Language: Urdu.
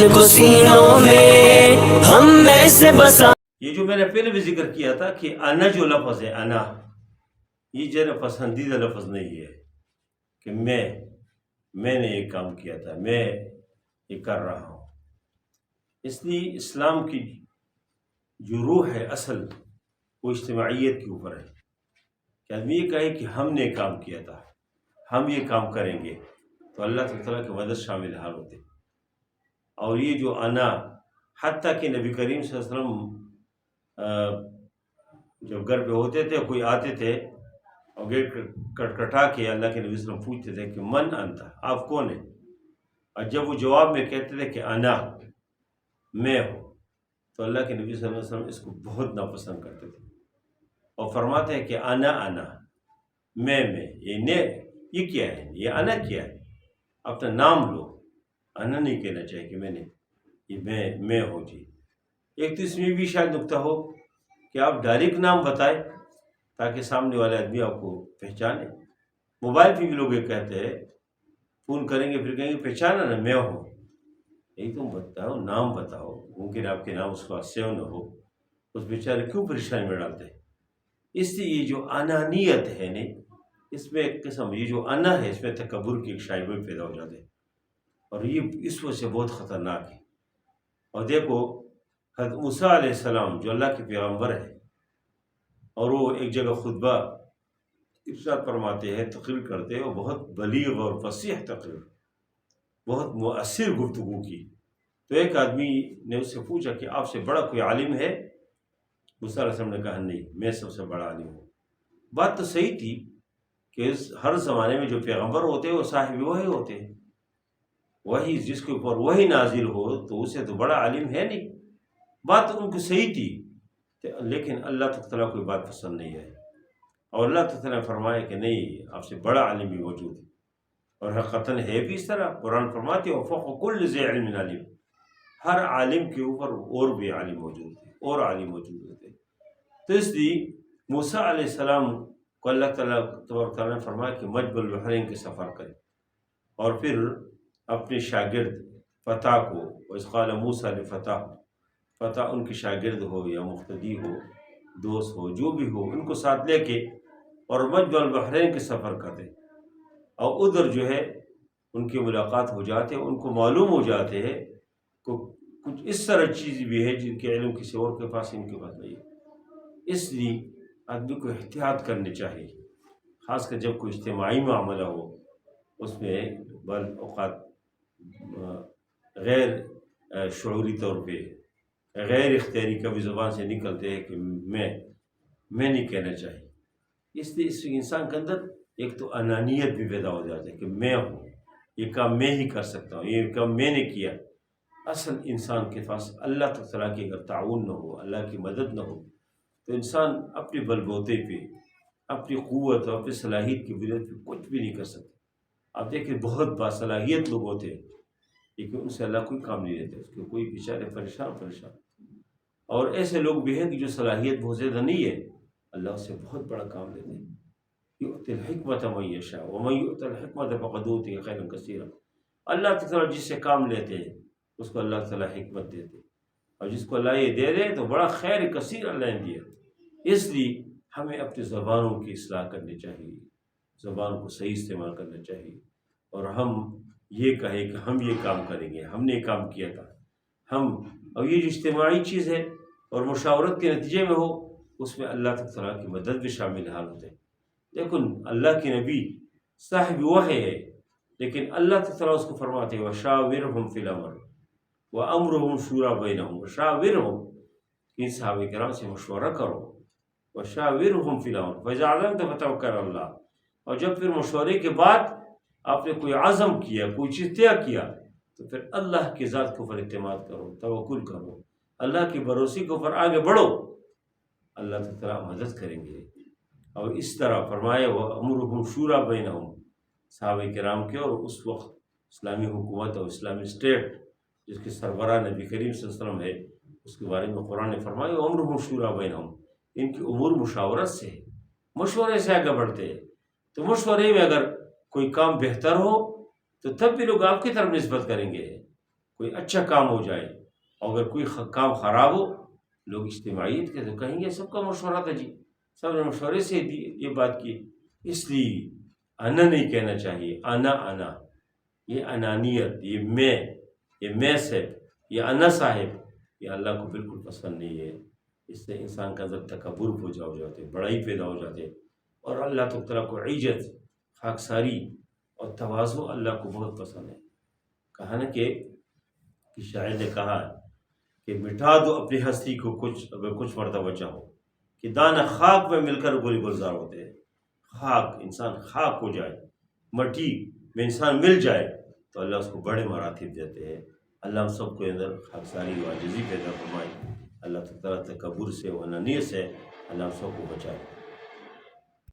دل کو سینوں میں ہم میں سے بسا. یہ جو میں نے پہلے بھی ذکر کیا تھا کہ انا جو لفظ ہے، انا، یہ جو پسندیدہ لفظ نہیں ہے کہ میں نے یہ کام کیا تھا، میں یہ کر رہا ہوں. اس لیے اسلام کی جو روح ہے اصل وہ اجتماعیت کے اوپر ہے کہ آدمی یہ کہے کہ ہم نے کام کیا تھا، ہم یہ کام کریں گے، تو اللہ تعالیٰ کی مدد شامل حال ہوتے. اور یہ جو انا، حتیٰ کہ نبی کریم صلی اللہ علیہ وسلم جب گھر پہ ہوتے تھے، کوئی آتے تھے اور گیٹ کٹکھٹا کے اللہ کے نبی صلی اللہ علیہ وسلم پوچھتے تھے کہ من انت، آپ کون ہیں؟ اور جب وہ جواب میں کہتے تھے کہ انا، میں ہوں، تو اللہ کے نبی صلی اللہ علیہ وسلم اس کو بہت ناپسند کرتے تھے اور فرماتے ہیں کہ انا میں یہ کیا ہے، یہ انا کیا ہے؟ اپنا نام لو، انا نہیں کہنا چاہیے کہ میں نے، یہ میں ہوں. جی ایک تو اس میں بھی شاید نکتہ ہو کہ آپ ڈائریکٹ نام بتائیں تاکہ سامنے والے آدمی آپ کو پہچانے. موبائل پہ بھی لوگ یہ کہتے ہیں، فون کریں گے پھر کہیں گے پہچانا نا میں ہوں. یہی تم بتاؤ، نام بتاؤ. ممکن آپ کے نام اس کو سیو نہ ہو، اس بیچارے کیوں پریشانی میں ڈالتے ہیں؟ اس لیے یہ جو انانیت ہے نا، اس میں ایک قسم، یہ جو انا ہے اس میں تکبر کی ایک شائبے پیدا ہو جاتے ہیں، اور یہ اس وجہ سے بہت خطرناک ہے. اور دیکھو حضرت موسیٰ علیہ السلام جو اللہ کے پیغمبر ہے، اور وہ ایک جگہ خطبہ ارشاد فرماتے ہیں، تقریر کرتے ہیں، وہ بہت بلیغ اور فصیح تقریر، بہت مؤثر گفتگو کی. تو ایک آدمی نے اس سے پوچھا کہ آپ سے بڑا کوئی عالم ہے؟ موسیٰ علیہ السلام نے کہا نہیں، میں سب سے بڑا عالم ہوں. بات تو صحیح تھی کہ ہر زمانے میں جو پیغمبر ہوتے ہیں وہ صاحب وحی ہوتے ہیں، وہی جس کے اوپر وہی نازل ہو تو اسے تو بڑا عالم ہے نہیں. بات تو ان کو صحیح تھی، لیکن اللہ تعالیٰ کو بات پسند نہیں ہے، اور اللہ تعالیٰ نے فرمایا کہ نہیں، آپ سے بڑا عالم بھی موجود ہے. اور حقیقتاً ہے بھی اس طرح. قرآن فرماتے ہیں وَفَوْقَ كُلِّ ذِي عِلْمٍ عَلِيمٌ، ہر عالم کے اوپر اور بھی عالم موجود ہے، اور عالم موجود ہوتے ہیں. تو اس لیے موسیٰ علیہ السلام کو اللہ تعالیٰ نے فرمایا کہ مجمع البحرین کے سفر کرے، اور پھر اپنے شاگرد فتح کو، وَإِذْ قَالَ مُوسَىٰ لِفَتَاهُ، فتح ان کے شاگرد ہو یا مقتدی ہو، دوست ہو، جو بھی ہو، ان کو ساتھ لے کے اور مجمع البحرین کے سفر کرتے. اور ادھر جو ہے ان کی ملاقات ہو جاتے، ان کو معلوم ہو جاتے ہیں کہ کچھ اس طرح چیز بھی ہے جن کے علم کسی اور کے پاس، ان کے پاس نہیں ہے. اس لیے آدمی کو احتیاط کرنی چاہیے، خاص کر جب کوئی اجتماعی معاملہ ہو، اس میں بعض اوقات غیر شعوری طور پہ، غیر اختیاری کبھی زبان سے نکلتے ہیں کہ میں نہیں کہنا چاہیے. اس لیے اس انسان کے اندر ایک تو انانیت بھی پیدا ہو جاتی ہے کہ میں ہوں، یہ کام میں ہی کر سکتا ہوں، یہ کام میں نے کیا. اصل انسان کے پاس اللہ تعالیٰ کی اگر تعاون نہ ہو، اللہ کی مدد نہ ہو، تو انسان اپنے بل بوتے پہ، اپنی قوت اور اپنی صلاحیت کی بنیاد پہ کچھ بھی نہیں کر سکتا. آپ دیکھیں بہت باصلاحیت لوگ ہوتے ہیں لیکن ان سے اللہ کوئی کام نہیں لیتے، اس کے کوئی بیچارے پریشان. اور ایسے لوگ بھی ہیں کہ جو صلاحیت بہت زیادہ نہیں ہے، اللہ اس سے بہت بڑا کام لیتے ہیں. یؤتی الحکمت من یشاء ومن یؤت الحکمت فقد اوتی خیرا کثیرا. اللہ تعالیٰ جس سے کام لیتے ہیں اس کو اللہ تعالیٰ حکمت دیتے، اور جس کو اللہ یہ دے دے تو بڑا خیر کثیر اللہ نے دیا. اس لیے ہمیں اپنی زبانوں کی اصلاح کرنی چاہیے، زبان کو صحیح استعمال کرنا چاہیے، اور ہم یہ کہیں کہ ہم یہ کام کریں گے، ہم نے یہ کام کیا تھا. اور یہ جو اجتماعی چیز ہے اور مشاورت کے نتیجے میں ہو، اس میں اللہ تعالیٰ کی مدد بھی شامل حال ہوتے ہیں. لیکن اللہ کے نبی صاحب وحی ہے، لیکن اللہ تعالیٰ اس کو فرماتے ہیں وَشَاوِرْهُمْ فِي الْأَمْرِ وَأَمْرُهُمْ شُورَىٰ بَيْنَهُمْ. وَشَاوِرْهُمْ، ان صحابہ کرام سے مشورہ کرو. وَشَاوِرْهُمْ فِي الْأَمْرِ فَإِذَا عَزَمْتَ فَتَوَكَّلْ عَلَى اللَّهِ. اور جب پھر مشورے کے بعد آپ نے کوئی عزم کیا، کوئی چیز طے کیا، تو پھر اللہ کی ذات کے اوپر اعتماد کرو، توکل کرو، اللہ کی بھروسے کے اوپر آگے بڑھو، اللہ تعالیٰ مدد کریں گے. اور اس طرح فرمایا وَأَمْرُهُمْ شُورَىٰ بَيْنَهُمْ، صحابہ کرام کے. اور اس وقت اسلامی حکومت اور اسلامی اسٹیٹ جس کے سربراہ نبی کریم صلی اللہ علیہ وسلم ہے، اس کے بارے میں قرآن نے فرمایا وَأَمْرُهُمْ شُورَىٰ بَيْنَهُمْ. ان کی امور مشاورت سے، مشورے سے آگے بڑھتے ہیں. تو مشورے میں اگر کوئی کام بہتر ہو تو تب بھی لوگ آپ کی طرف نسبت کریں گے. کوئی اچھا کام ہو جائے، اور اگر کوئی کام خراب ہو، لوگ اجتماعیت کے تو کہیں گے سب کا مشورہ تھا جی، سب نے مشورے سے یہ بات کی. اس لیے انا نہیں کہنا چاہیے. انا یہ انانیت، یہ میں سے، یہ انا صاحب، یہ اللہ کو بالکل پسند نہیں ہے. اس سے انسان کا اندر تکبر ہو جاتے، بڑائی پیدا ہو جاتے. اور اللہ تعالیٰ کو عزت، خاکساری اور تواضع اللہ کو بہت پسند ہے. کہا نا کہ شاعر نے کہا کہ مٹا دو اپنی ہستی کو اگر کچھ مرتبہ چاہو، کہ دانہ خاک میں مل کر گل گلزار ہوتے ہیں. خاک، انسان خاک ہو جائے، مٹی میں انسان مل جائے تو اللہ اس کو بڑے مراتب دیتے ہیں. اللہ ہم سب کو اندر خاکساری و عاجزی پیدا فرمائے. اللہ تعالیٰ تکبر سے و انانیت سے اللہ ہم سب کو بچائے.